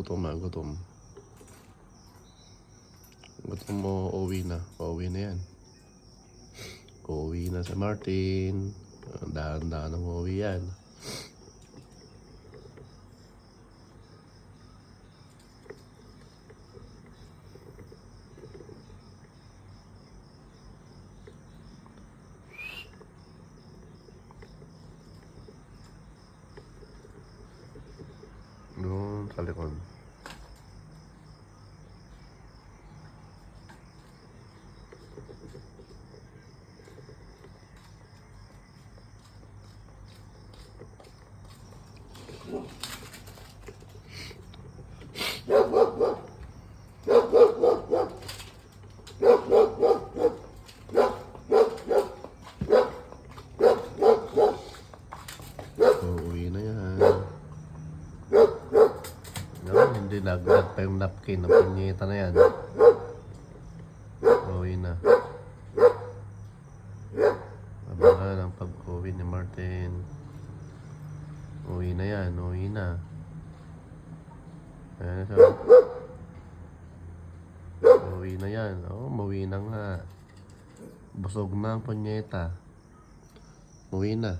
gutom. Gutom mo, uuwi na. Pauwi na yan. Uuwi na si Martin. Dahan-dahan ang uuwi yan. Doon sa likod. Uuwi na yan. Hindi naglag pa yung napkin. Napinyita na yan. Uuwi na. Abangan ang pag-uwi ni Martin. Uwi na yan. Uwi na. Ayan siya. Uwi na yan. Umuwi na nga. Busog na ang punyeta. Uwi na.